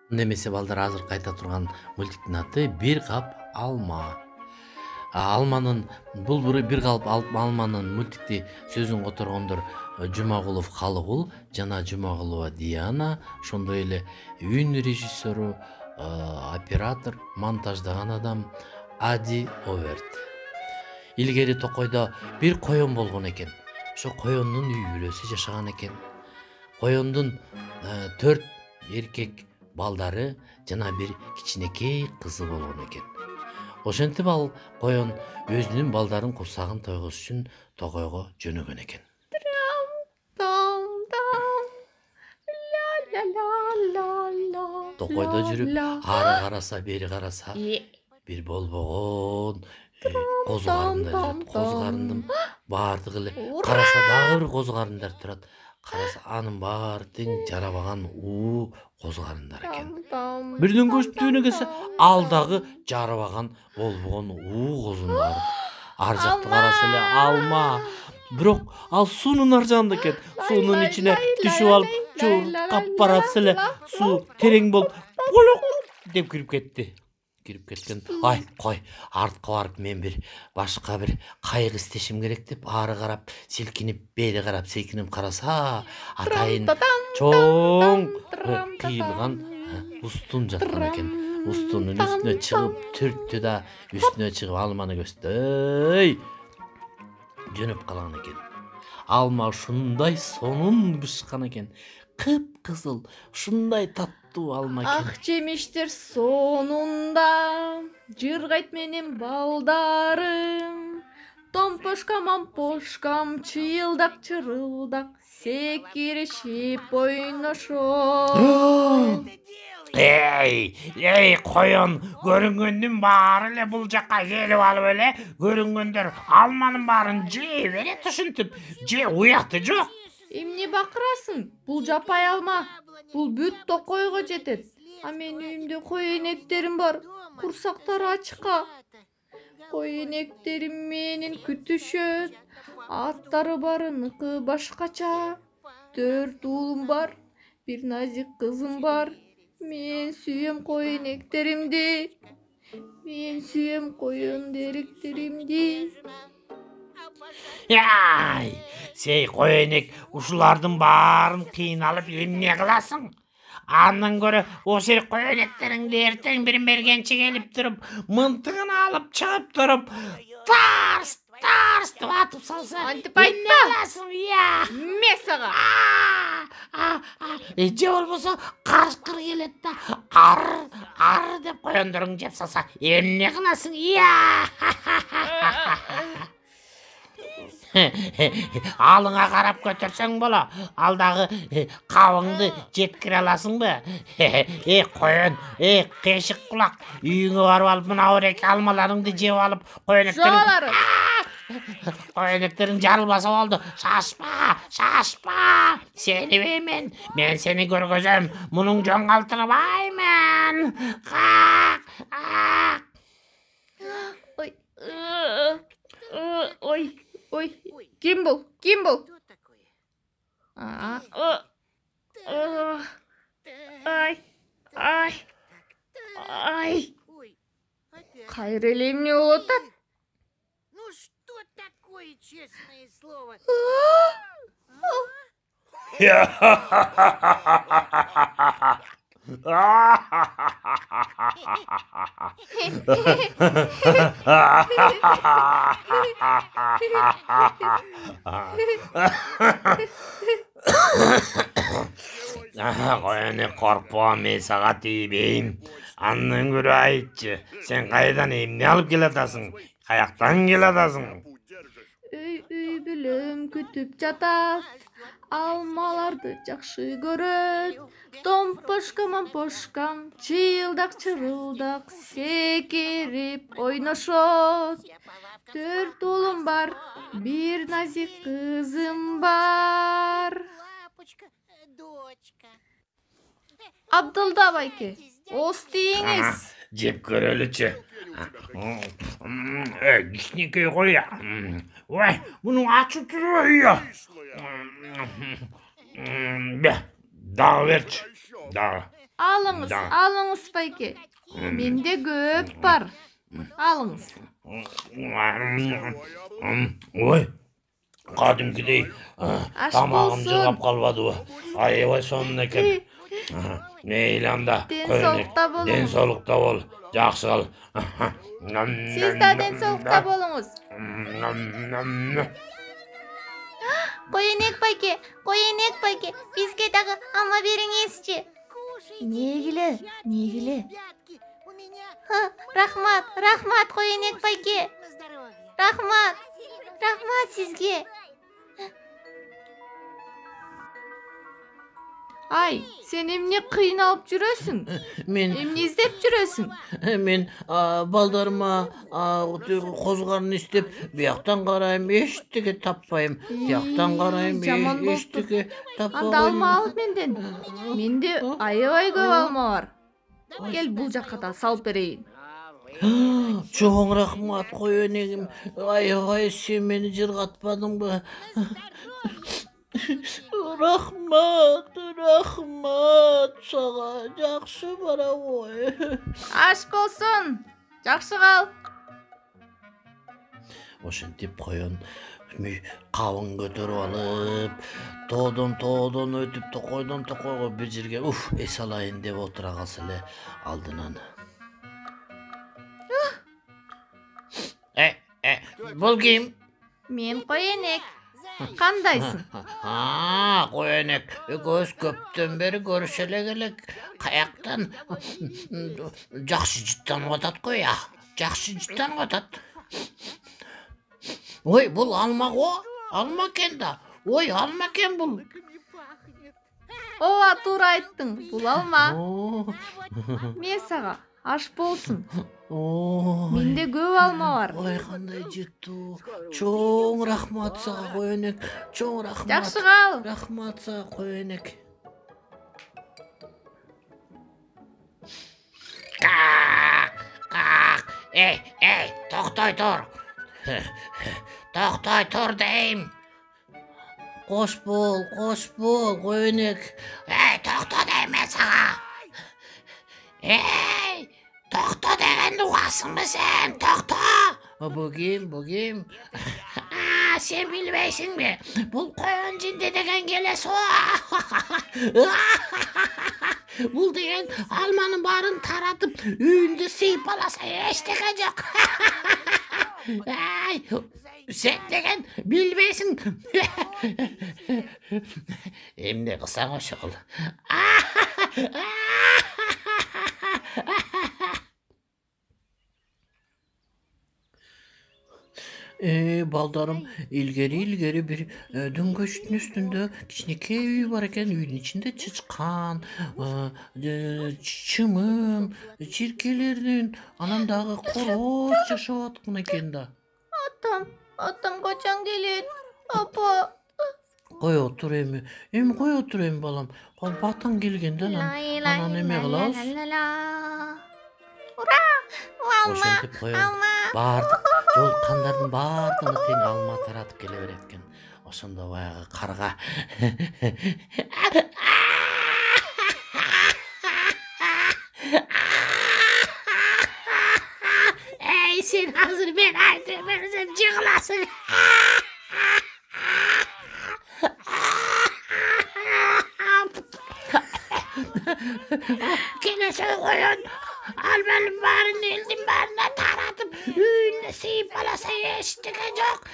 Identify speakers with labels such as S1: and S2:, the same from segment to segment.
S1: Немесе балдар азыр кайта турган мультиктин аты «Бир кап алма». Алманын бул бир кап алманын мультикти сөзүн которгондор Жумагулов Калыгул жана Жумагулова Диана, ошондой эле үн режиссеру, оператор, монтаждаган адам Ади Оверт. Илгери Токойдо бир коен болгон экен. Ошо коендун үй бүлөсү жашаган экен. Коендун 4 эркек балдары жана бир кичинекей кызы болгон экен. Ошентип ал коен өзүнүн балдарын курсагын тойгоз үчүн Токойго жөнөгөн экен.
S2: Dam dam la la la la
S1: Токойдо жүрүп, ары караса, бери караса,
S2: Е.
S1: бир болбогон козу карындар жүрөт. Козу карындын баардыгы эле караса дагы бир козу карындар турат. Караса анын баары тең жарабаган козу карындар экен. Бирден көчүп түбүнө келсе, ал дагы жарабаган болбогон козунун баары. Ар жакты караса эле алма. Бирок ал суунун ар жагында экен. Суунун ичине түшүп алып, кап баратса эле суу терең болуп, болок деп кирип кетти. Кирип кеткен. Ай, кой, артка барып мен бир башка бир кайгы истешим керек деп ары карап, силкинип, бери карап, силкинип караса, атайын чоң кыйылган устун жаткан экен. Устунун үстүнө чыгып, түрттү да үстүнө чыгып алманы көздөй жөнөп калган экен. Алма ушундай сонун бышкан экен. Кып-кызыл, ушундай таттуу алма экен.
S2: Ак жемиштер сонунда жыргайт менин балдарым. Томпошкам ампошкам чыйылдак чырылдак секирешип ойношот.
S3: Эй, коен, көрүнгөндүн баары эле бул жакка келип алып эле, көрүнгөндөр алманын баарын жей берет ушинтип. Же уяты жок.
S2: Эмне бакырасың? Бул жапай алма. Бул бүт Токойго жетет. А менин үйүмдө кой энектерим бар. Курсактары ачка. Кой энектерим менин күтүшөт. Аттары барыныкы башкача. 4 уулум бар. Бир назик кызым бар. Мен сүйөм кой энектеримди. Мен сүйөм коен деректеримди.
S3: Яй, сей коенек ушулардын баарын кыйналып эмне кыласың? Андан көрө ошол коенектериңди эртең бир мергенчи келип туруп, мынтыгын алып чыгып туруп, тарс деп атып салса,
S2: Антип айтпа.
S3: эмне кыласың?
S2: Ме сага.
S3: Же болбосо карышкыр келет да ар деп коендоруң жеп салса, эмне кыласың? Алыңа карап көтөрсөң боло, ал дагы кабыңды жеткире аласыңбы? Коен, кешик кулак, үйүңө барып алып мына эки алмаларыңды жеп алып,
S2: Жоолары.
S3: коенектериң жарылбаса болду. Шашпа. Сени беймен, мен сени көргөзөм. Мунуң жоңгалтырбаймын.
S2: Ой, ким бул? Ай. Кайра эле эмне болуп атат?
S4: Ну что такое, честное слово?
S3: Коене коркпо, мен сага тийбейм. Андан көрө айтчы, сен кайдан эмне алып келатасың? Каяктан келатасың?
S2: Үй бүлөм күтүп жатат. Алмаларды жакшы көрөт. Томпошкам ампошкам чыйылдак чырылдак секирип ойношот. 4 уулум бар, бир назик кызым бар.
S4: Дочка.
S2: Абдылда байке, ооз тийиңиз.
S3: Жеп көрөлүчү. Кичинекей кой. Ой, мунун ачып турбайбы? Дагы берчи. Дагы.
S2: Alыңыз,
S3: Да.
S2: алыңыз байке. Менде көп бар. Алыңыз.
S3: Ой, кадимкидей
S2: Аш
S3: тамагым
S2: болсун.
S3: жыгап калбадыбы? Аябай сонун экен. Мейли анда,
S2: Ден
S3: коенек.
S2: соолукта болуңуз.
S3: Ден соолукта бол. Жакшы кал.
S2: Сиз да ден соолукта болуңуз. Коенек байке, бизге дагы алма бериңизчи. Негиле?
S4: Ребятки, у меня
S2: Рахмат, коенек байке.
S4: на здоровье.
S2: Рахмат сизге. Ай, сен эмне кыйналып жүрөсүң?
S1: Мен
S2: Эмне издеп жүрөсүң?
S1: мен балдарыма козгарын издеп бияктан карайм, эчтеке таппайм. Тияктан карайм,
S2: жаман болуптур.
S1: эчтеке таппай
S2: Анда алма ал менден. Менде аябай көп алма бар. Кел бул жакка да салып берейин.
S1: Чоң рахмат коенегим. Аябай сен мени жыргатпадыңбы? Рахмат сага. Жакшы бара ғой.
S2: Аш болсун. Жакшы кал.
S1: Ошентип коен кабын көтөрүп алып, тоодон өтүп токойдон токойго бир жерге эс алайын деп отура калса эле алдынан. Бул ким?
S2: Мен коенек. Кандайсың?
S1: Коенек, экөөбүз көптөн бери көрүшө элек элек. Каяктан? Жакшы жыттанып атат го я. Жакшы жыттанып атат. Ой, бул алма го. Алма экен да. Ой, алма экен бул.
S4: Не пахнет.
S2: Ооба, туура айттың. Бул алма.
S1: О,
S2: Мен сага аш болсун.
S1: о.
S2: Менде көп алма бар.
S1: Ой, кандай жыттуу. Чоң рахмат сага коенек. Чоң рахмат.
S2: Жакшы кал.
S1: Рахмат сага коенек.
S3: Токтой тур. Токтой тур дейм.
S1: Кош бол, коенек.
S3: Токто дейм мен сага. Токто дегенди угасыңбы сен? Токто.
S1: Бу ким?
S3: Сен билбейсиңби? Бул коен жинди деген келес о. Бул деген алманын баарын таратып, үйүндө сыйып аласа эчтеке жок. Сен деген билбейсиң. Эмне кылсаң ошол.
S1: Балдарым, илгери бир дөңгөчтүн үстүндө кичинекей үй бар экен. Үйдүн ичинде чычкан, чымын, чиркелердин, анан дагы короз жашап аткан экен да.
S2: Атам качан келет? Апа.
S1: Кой отур эми балам. Батаң келген да, анан эме кылабыз.
S2: Ура!
S1: Ошентип коен баардык жолуккандардын баардыгына тең алма таратып келе берет экен. Ошондо баягы карга
S3: Сен азыр мен айтып берсем жыгыласың. Келесе коен алманын баарын элдин баарына таратып, үйүнө сыйып аласа эчтеке жок.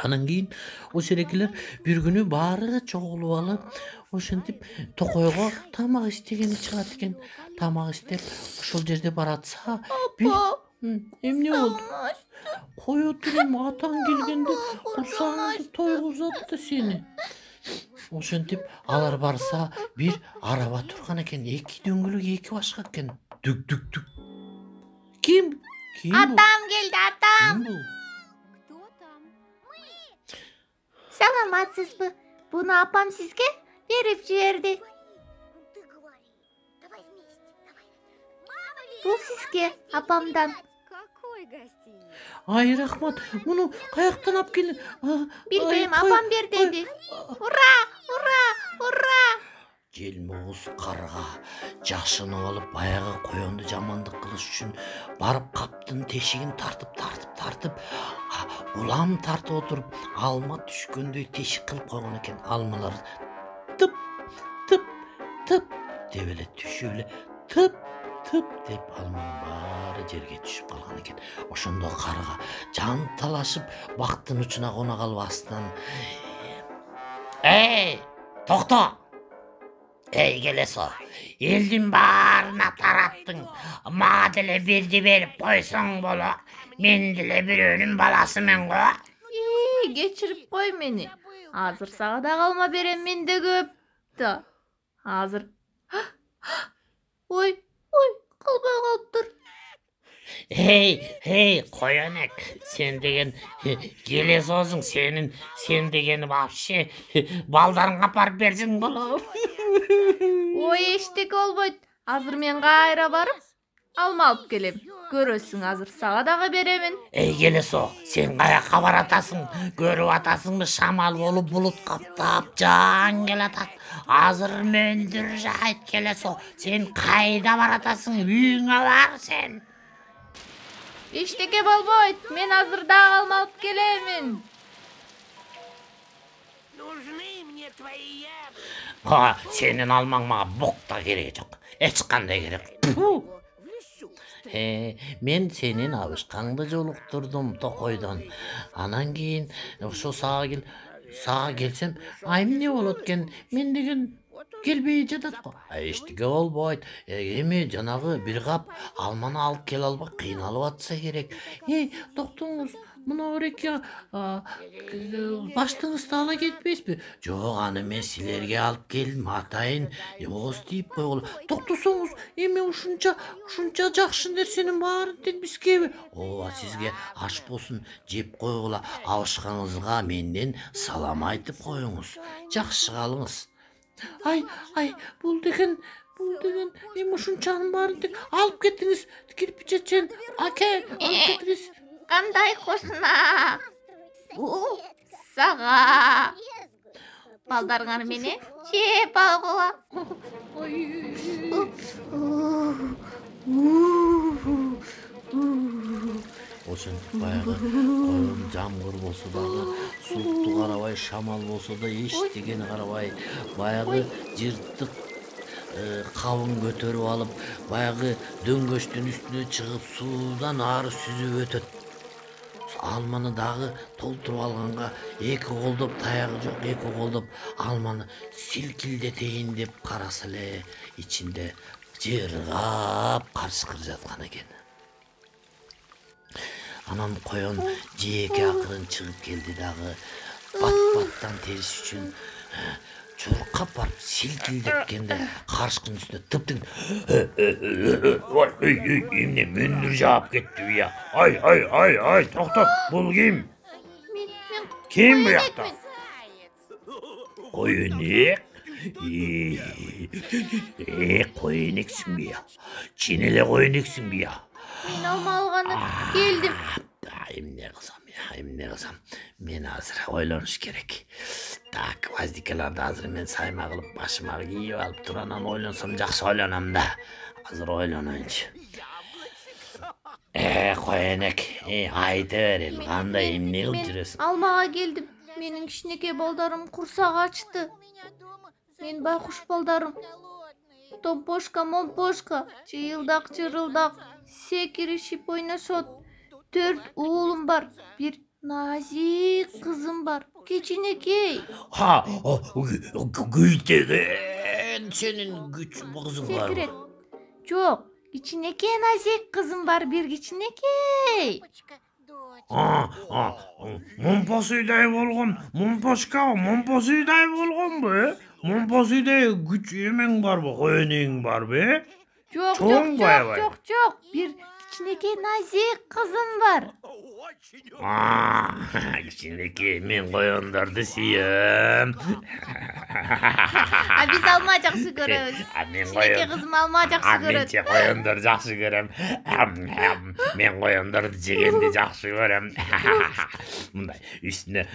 S1: Анан кийин ошерекелер бир күнү баары чогулуп алып, ошентип токойго тамак истегени чыгат экен. Тамак истеп ошол жерде баратса, эмне болду? Кой отур эми, атаң келгенде курсагыңды тойгузат да сени. Ошентип алар барса, бир араба турган экен. Эки дөңгөлөк эки башка экен. Дүк. Ким?
S2: Атам келди, атам.
S1: Ким бул?
S4: Кто там?
S2: Саламатсызбы? Буну апам сизге берип жиберди.
S4: Ты говори. Давай вместе. Давай.
S2: Бул сизге апамдан.
S4: Какой
S1: Ay rahmat, bunu kayaktan alып келin.
S2: Bilbeyim, apam ber dedi. Hurra, hurra, hurra.
S1: Желмоғыз қарға жашынып алып баяғы қоянды жамандық қылыш үшін барып қаптың тешігін тартып улам тартып отырып алма түшкөндей тешік қылып қойған екен. Алмалар тып тып тып деп эле түшүп эле тып тып деп алманың баары жерге түшүп қалған екен. Ошондо қарға жан талашып бақтың учуна қона қалып астынан
S3: Ey, to'xta. Ey Geleso, elдің барына тараттың. Ма деле бирди берип койсоң боло. Мен деле бирөөнүн баласымын го.
S2: Geçirip koy meni. Hazır sağda kalma berem mende köp. Da. Hazır. Oy, kalbay kalıptır.
S3: Hey, koyanek. Sen degen Gelesosуң, sen degeni вообще балдарын капарып берсең боло.
S2: Oy eştek olboyt. Hazır men kayra barıp alma alıp gelem. Görösün hazır sağdaga beremin.
S3: Ey Gelesо, sen kayakka baratасың, көрүп атасыңбы шамал болуп булут каптап жаан келатат. Азыр мөндүр жайт Gelesо, sen кайда баратасың? Үйүңө бар sen.
S2: Eşteke bolboyt. Men hazır dağ alma alıp gelemin.
S4: Нужны мне твои яблоки.
S3: Ha, senin alman mağa bokta gerek yok. Eç kандай gerek.
S4: В лесу.
S1: Мен сенин абышкаңды жолуктурдум токойдон. Анан кийин ошо сага келсем, ай эмне болот экен? Мен деген келбей жатат го. Эчтеке болбойт. Эми жанагы бир кап алманы алып келе албай кыйналып атса керек. Токтоңуз, мына эки баштыңызды ала кетпейсизби? Жок, аны мен силерге алып келдим, атайын. Ооз тийип койгула. Токтосоңуз, эми ушунча жакшы нерсенин баарын тең бизгеби? Ооба, сизге аш болсун, жеп койгула. Абышкаңызга менден салам айтып коюңуз. Жакшы калыңыз. Ай, бул деген эми ушунчанын баарын тең алып кетиңиз. Кирпичечен аке, алып кетиңиз.
S2: Кандай кошуна. Сага. Балдарыңар менен жеп алгыла.
S1: Ошентип баягы коюн жамгыр болсо дагы, суукту карабай, шамал болсо да эчтегени карабай, баягы жыртык кабын көтөрүп алып, баягы дөңгөчтүн үстүнө чыгып суудан ары сүзүп өтөт. Алманы дагы толтуруп алганга эки колдоп, таягы жок, эки колдоп алманы силкилдетейин деп караса эле ичинде жыргап карышкыр жаткан экен. Анан коён жээке акырын чыгып келди дагы бат-баттан териш үчүн чуркап барып силкилдеткенде карышкынын үстүнө тыптың эмне мөндүр жаап кеттиби я? Ай, токтоп, бул ким? Ким буякта? Коюнек? Коюнексиңби я? Чын эле коюнексиңби я?
S2: Мен алма алганы келдим.
S1: Эмне кылсам? Мен азыр ойлонуш керек. Так, гвоздикаларды азыр мен сайма кылып башыма кийип алып туруп анан ойлонсом жакшы ойлоном да. Азыр ойлоноюнчу. Коенек, айта бер эми, кандай эмне кылып жүрөсүң?
S2: Алмага келдим. Менин кичинекей балдарым курсак ачты. Мен байкуш балдарым. Томпошка, момпошка, чыйылдак, секиришип ойношот. 4 уулум бар, бир назик кызым бар. Кичинекей.
S1: Гүйтеген сенин күч кызың барбы?
S2: Секирет. Жок, кичинекей назик кызым бар, бир кичинекей.
S3: Момпосуйдай болгон, момпосуйдай болгонбу? Момпосуйдай күч эмең барбы, коенең барбы?
S2: Жок. Бир кичинекей назик кызым бар.
S3: Кичинекей, мен коёндорду сүйөм.
S2: А биз алма жакшы көрөбүз.
S3: Мен
S2: Кичинекей кызым алма жакшы көрөт.
S3: Менче коёндор жакшы көрөм. Мен коёндорду жегенди жакшы көрөм. Мындай үстүнө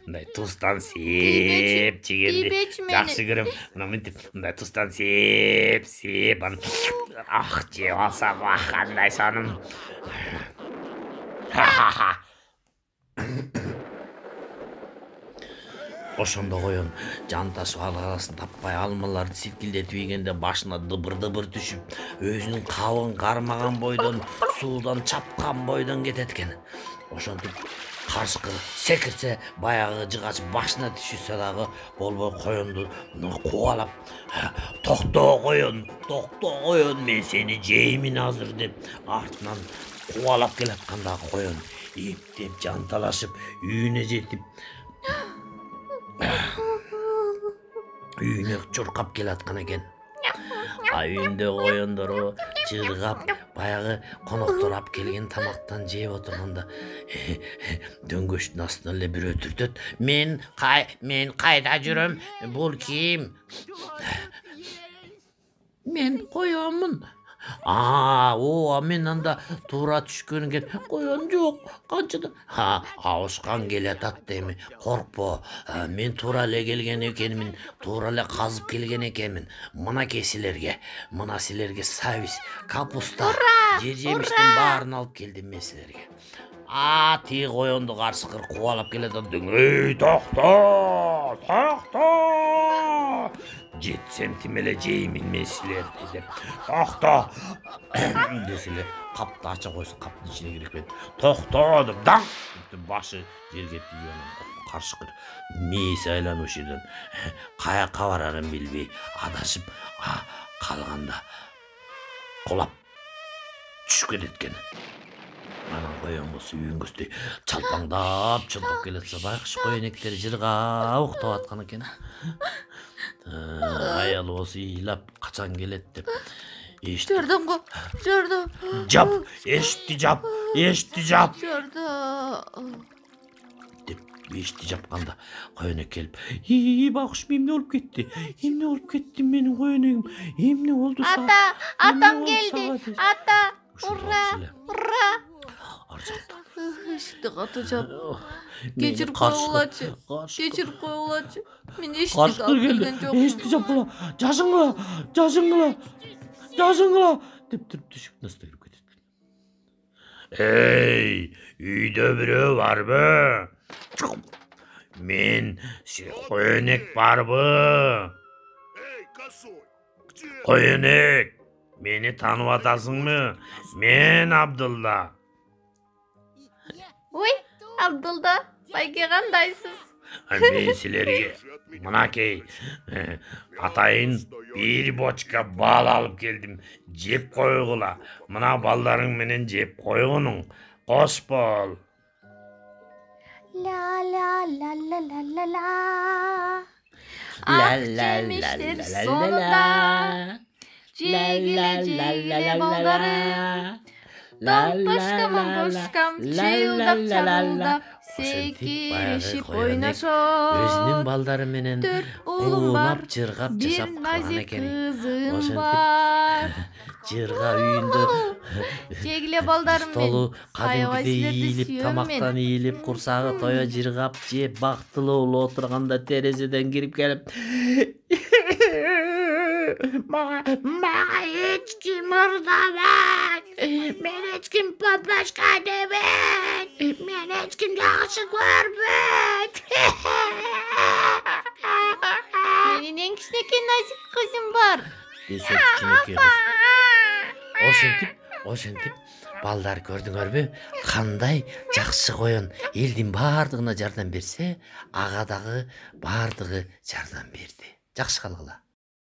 S3: мындай туздан сеп жегенди
S2: тийбечи мени.
S3: жакшы көрөм. Мынтип мындай туздан сеп анан жеп алсам кандай сонун.
S1: Ошондо коён жанташып арасын таппай алмаларды силкилдетип ийгенде башына дыбыр түшүп, өзүнүн кабыгын кармаган бойдон, суудан чапкан бойдон кетет экен. Ошентип каршыкы секирсе, баягы жыгач башына түшүрсө дагы болбой коёнду кубалап, токто коён, мен сени жеймин азыр деп артынан кубалап келатканда коён эптеп жанталашып үйүнө жетип үйүнө чуркап келаткан экен. Үйүндө коёндору жыргап, баягы коноктор алып келген тамактан жеп отурганда дөңгөчтүн астынан эле бирөө түртөт. Мен кайда жүрөм? Бул ким? Мен коёнмун. Мен анда туура түшкөнгө коён жок. Канчада абышкан келатат эми. Коркпо. Мен туура эле келген экенмин. Туура эле казып келген экенмин. Мына силерге сабиз, капуста, жер жемиштин баарын алып келдим мен силерге. Тиги коёнду каршыкыр кубалап келатат. Эй, токто! Жетсем тим эле жеймин мен силерди деп. Токто! Деселе капты ача койсо каптын ичине кирип кетет. Токто деп даң! Башы жерге тийген каршыкыр мээси айланып ошерден каяка барарын билбей адашып калганда кулап түшүп кетет экен. Анан коён болсо үйүн көздөй чалпаңдап чулкап келатса, байкуш коёнектер жыргап уктап аткан экен. Аялы болсо ыйлап качан келет деп
S2: Жардам го, жардам.
S3: Жап, эшикти жап.
S2: Жардам.
S3: Деп эшикти жапканда коёнек келип, байкуш эмне болуп кетти? Менин коёнегим эмне болду?
S2: Атам келди. Ата. Ура.
S3: Ар жакта.
S2: Эшикти катуу жап. Кечирип койгулачы. Мен эшикти алып келген жокмун.
S3: Эшикти жапкыла. Жашыңгыла деп туруп түшүктүн астына кирип кетет. Эй, үйдө бирөө барбы? Мен коёнек барбы? Коёнек, мени таанып атасыңбы? Мен Абдулла.
S2: Ой, Абдулда, байке кандайсыз?
S3: Мен силерге мынакей атайын бир бочка бал алып келдим. Жеп койгула. Мына балдарың менен жеп койгунуң. Кош бол.
S2: Ла ла ла ла ла ла ла. Ак жемиштер сонунда. Жегиле балдарым. Тампашкам чыйылдап чагылдап. Секирешип ойношот.
S1: Өзүнүн балдары менен куулап жыргап жашап калган экен.
S2: Кызым бар.
S1: Жырга үйүндө
S2: Жегиле балдарым мен.
S1: столу кадимкидей
S2: Аябай
S1: ийилип,
S2: силерди
S1: тамактан ийилип, курсагы тоё жыргап жеп, бактылуу отурганда терезеден кирип келип, мага эч ким ырдабайт. Мен эч ким папашка дебейт. Мен эч ким жакшы көрбөйт.
S2: Менин эң кичинекей назик кызым бар.
S1: Десе кичинекей кыз. Ошентип балдар көрдүңөрбү? Кандай жакшы коён элдин баардыгына жардам берсе, ага дагы баардыгы жардам берди. Жакшы калгыла.